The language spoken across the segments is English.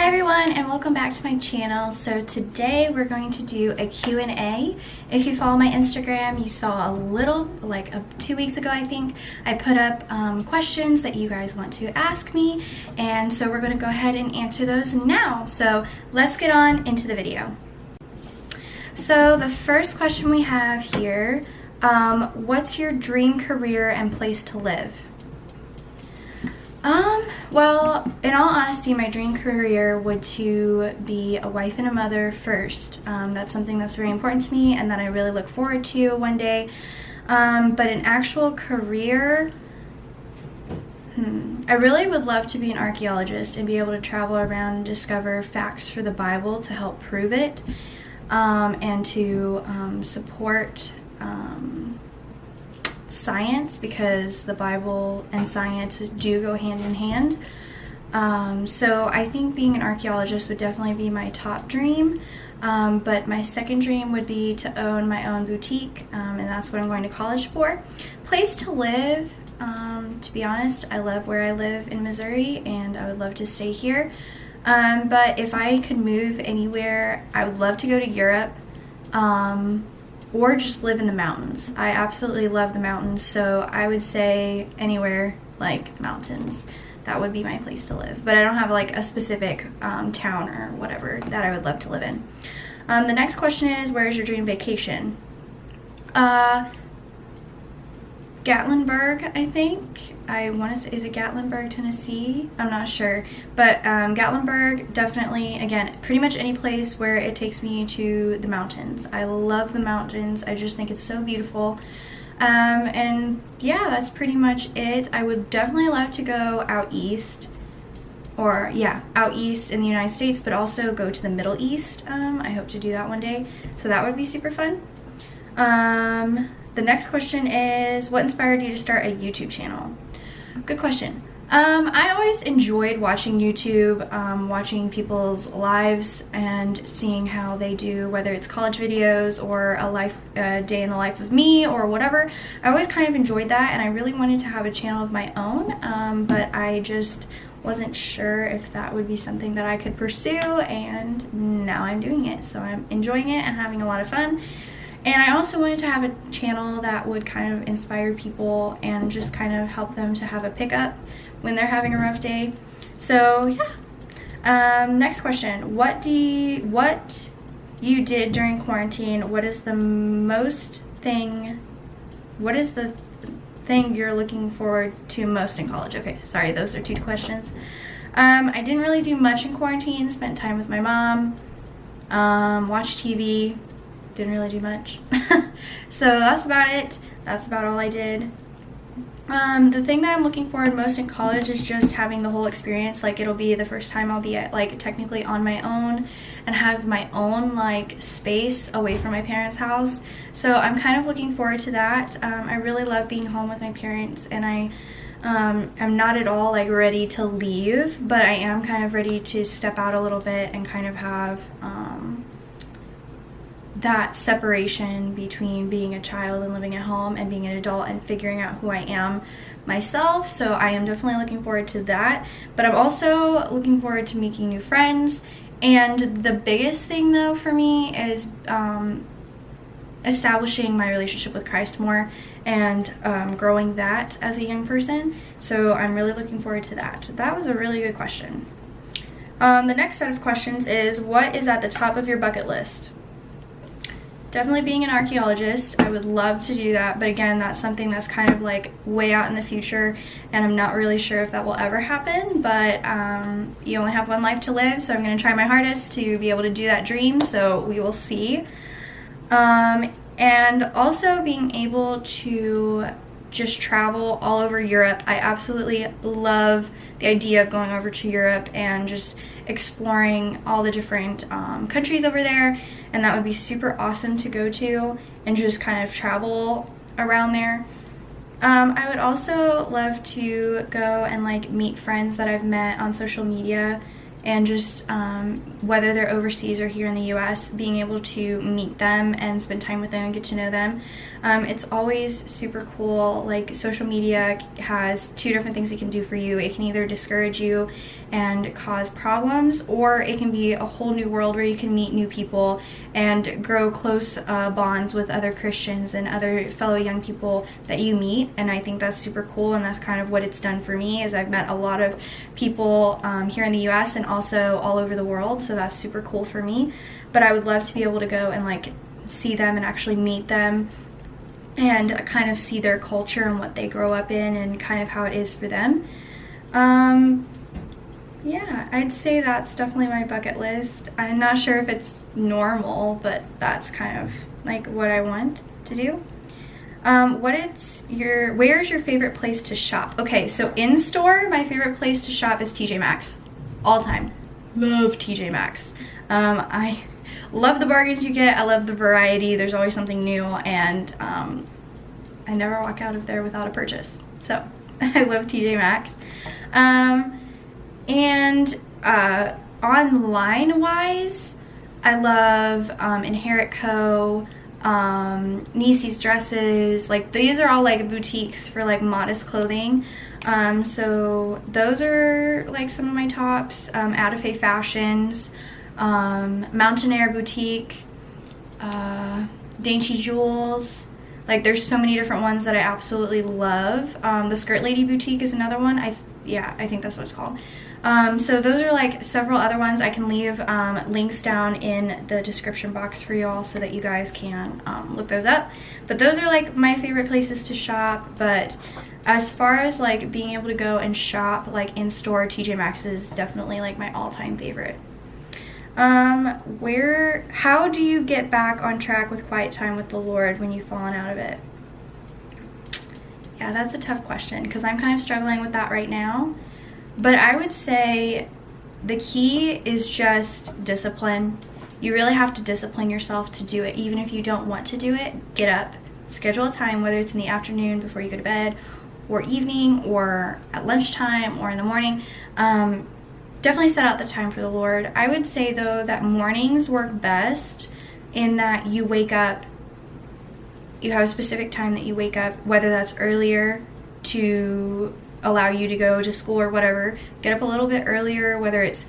everyone, and welcome back to my channel. So today we're going to do a Q&A. If you follow my Instagram, you saw a little, like 2 weeks ago I think, I put up questions that you guys want to ask me, and so we're going to go ahead and answer those now. So let's get on into the video. So the first question we have here, what's your dream career and place to live? Well, in all honesty, my dream career would to be a wife and a mother first. That's something that's very important to me and that I really look forward to one day. But an actual career, I really would love to be an archaeologist and be able to travel around and discover facts for the Bible to help prove it, and to support science, because the Bible and science do go hand in hand. So I think being an archaeologist would definitely be my top dream, but my second dream would be to own my own boutique, and that's what I'm going to college for. Place to live, to be honest, I love where I live in Missouri and I would love to stay here, but if I could move anywhere, I would love to go to Europe, or just live in the mountains. I absolutely love the mountains, so I would say anywhere like mountains. That would be my place to live. But I don't have like a specific town or whatever that I would love to live in. The next question is, where is your dream vacation? Gatlinburg, I think. I want to say, is it Gatlinburg, Tennessee? I'm not sure. But Gatlinburg, definitely, again, pretty much any place where it takes me to the mountains. I love the mountains. I just think it's so beautiful. And yeah, that's pretty much it. I would definitely love to go out east, or yeah, out east in the United States, but also go to the Middle East. I hope to do that one day. So that would be super fun. The next question is, what inspired you to start a YouTube channel? Good question. I always enjoyed watching YouTube, watching people's lives and seeing how they do, whether it's college videos or a day in the life of me or whatever. I always kind of enjoyed that, and I really wanted to have a channel of my own, but I just wasn't sure if that would be something that I could pursue, and now I'm doing it. So I'm enjoying it and having a lot of fun. And I also wanted to have a channel that would kind of inspire people and just kind of help them to have a pickup when they're having a rough day. So yeah. Next question. What you did during quarantine? What is the thing you're looking forward to most in college? Okay, sorry, those are two questions. I didn't really do much in quarantine. Spent time with my mom, watched TV. Didn't really do much. So that's about it. That's about all I did. The thing that I'm looking forward most in college is just having the whole experience. Like, it'll be the first time I'll be like technically on my own and have my own like space away from my parents' house. So I'm kind of looking forward to that. I really love being home with my parents, and I'm not at all like ready to leave, but I am kind of ready to step out a little bit and kind of have that separation between being a child and living at home and being an adult and figuring out who I am myself. So I am definitely looking forward to that, but I'm also looking forward to making new friends. And the biggest thing though for me is establishing my relationship with Christ more and growing that as a young person. So I'm really looking forward to that. That was a really good question. The next set of questions is, what is at the top of your bucket list? Definitely being an archaeologist. I would love to do that, but again, that's something that's kind of like way out in the future, and I'm not really sure if that will ever happen, but you only have one life to live, so I'm going to try my hardest to be able to do that dream, so we will see. And also being able to just travel all over Europe. I absolutely love the idea of going over to Europe and just exploring all the different countries over there, and that would be super awesome to go to and just kind of travel around there. I would also love to go and like meet friends that I've met on social media and just whether they're overseas or here in the US, being able to meet them and spend time with them and get to know them. It's always super cool. Like, social media has two different things it can do for you. It can either discourage you and cause problems, or it can be a whole new world where you can meet new people and grow close bonds with other Christians and other fellow young people that you meet. And I think that's super cool, and that's kind of what it's done for me, is I've met a lot of people here in the US and also all over the world, so that's super cool for me. But I would love to be able to go and like see them and actually meet them and kind of see their culture and what they grow up in and kind of how it is for them. Yeah, I'd say that's definitely my bucket list. I'm not sure if it's normal, but that's kind of like what I want to do. Where's your favorite place to shop? Okay, so in store, my favorite place to shop is TJ Maxx. All time. Love TJ Maxx. I love the bargains you get. I love the variety. There's always something new, and I never walk out of there without a purchase. So I love TJ Maxx. And online-wise, I love Inherit Co., Neesee's dresses. Like, these are all like boutiques for like modest clothing. So those are like some of my tops. Faye Fashions, Mountain Aire Boutique, Dainty Jewells. Like, there's so many different ones that I absolutely love. The Skirt Lady Boutique is another one. I think that's what it's called. So those are like several other ones. I can leave links down in the description box for you all so that you guys can look those up. But those are like my favorite places to shop. But as far as like being able to go and shop like in store, TJ Maxx is definitely like my all-time favorite. How do you get back on track with quiet time with the Lord when you've fallen out of it? Yeah, that's a tough question because I'm kind of struggling with that right now. But I would say the key is just discipline. You really have to discipline yourself to do it. Even if you don't want to do it, get up, schedule a time, whether it's in the afternoon before you go to bed, or evening, or at lunchtime, or in the morning. Definitely set out the time for the Lord. I would say, though, that mornings work best in that you wake up, you have a specific time that you wake up, whether that's earlier to allow you to go to school or whatever. Get up a little bit earlier, whether it's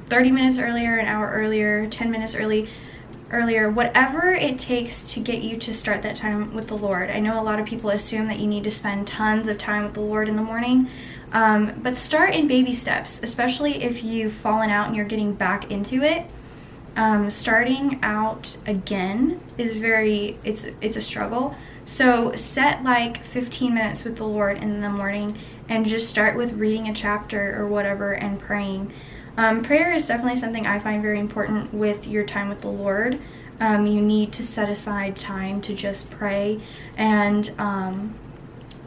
30 minutes earlier, an hour earlier, 10 minutes earlier, whatever it takes to get you to start that time with the Lord. I know a lot of people assume that you need to spend tons of time with the Lord in the morning, but start in baby steps, especially if you've fallen out and you're getting back into it. Starting out again is it's a struggle. So set like 15 minutes with the Lord in the morning and just start with reading a chapter or whatever and praying. Prayer is definitely something I find very important with your time with the Lord. You need to set aside time to just pray and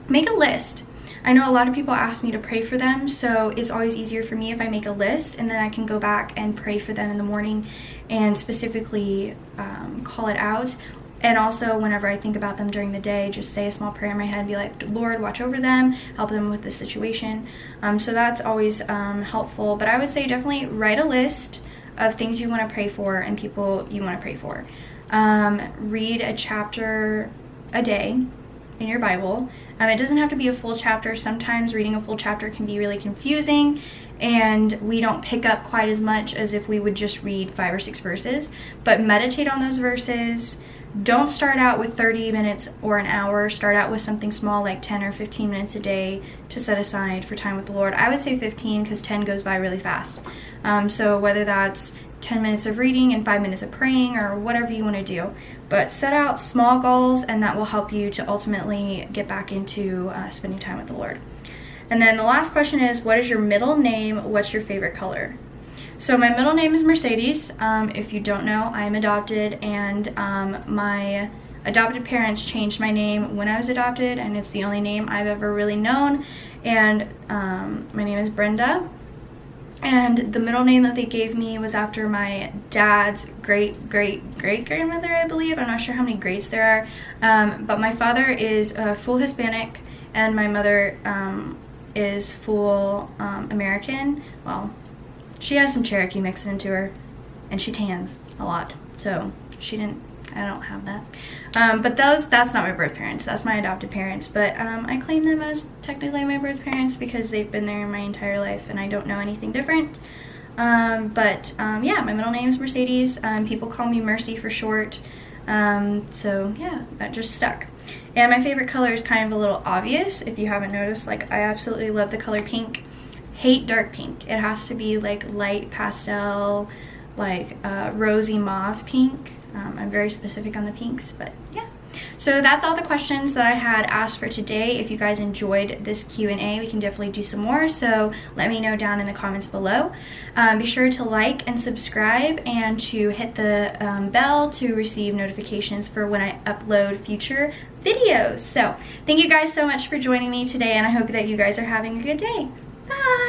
make a list. I know a lot of people ask me to pray for them, so it's always easier for me if I make a list, and then I can go back and pray for them in the morning and specifically call it out. And also, whenever I think about them during the day, just say a small prayer in my head, be like, Lord, watch over them, help them with this situation. So that's always helpful. But I would say definitely write a list of things you want to pray for and people you want to pray for. Read a chapter a day in your Bible. It doesn't have to be a full chapter. Sometimes reading a full chapter can be really confusing, and we don't pick up quite as much as if we would just read 5 or 6 verses. But meditate on those verses. Don't start out with 30 minutes or an hour. Start out with something small like 10 or 15 minutes a day to set aside for time with the Lord. I would say 15 because 10 goes by really fast. So whether that's 10 minutes of reading and 5 minutes of praying or whatever you want to do. But set out small goals, and that will help you to ultimately get back into spending time with the Lord. And then the last question is, what is your middle name? What's your favorite color? So my middle name is Mercedes. If you don't know, I'm adopted, and my adopted parents changed my name when I was adopted, and it's the only name I've ever really known. And my name is Brenda. And the middle name that they gave me was after my dad's great-great-great-grandmother, I believe. I'm not sure how many greats there are. But my father is full Hispanic, and my mother is full American. Well, She has some Cherokee mixed into her, and she tans a lot, so I don't have that. But that's not my birth parents, that's my adopted parents, but I claim them as technically my birth parents because they've been there my entire life and I don't know anything different. Yeah, my middle name is Mercedes. People call me Mercy for short. So yeah, that just stuck. And my favorite color is kind of a little obvious if you haven't noticed. Like, I absolutely love the color pink. Hate dark pink. It has to be like light pastel, like rosy mauve pink. I'm very specific on the pinks, but yeah. So that's all the questions that I had asked for today. If you guys enjoyed this Q&A, we can definitely do some more, so let me know down in the comments below. Be sure to like and subscribe and to hit the bell to receive notifications for when I upload future videos. So thank you guys so much for joining me today, and I hope that you guys are having a good day. Bye!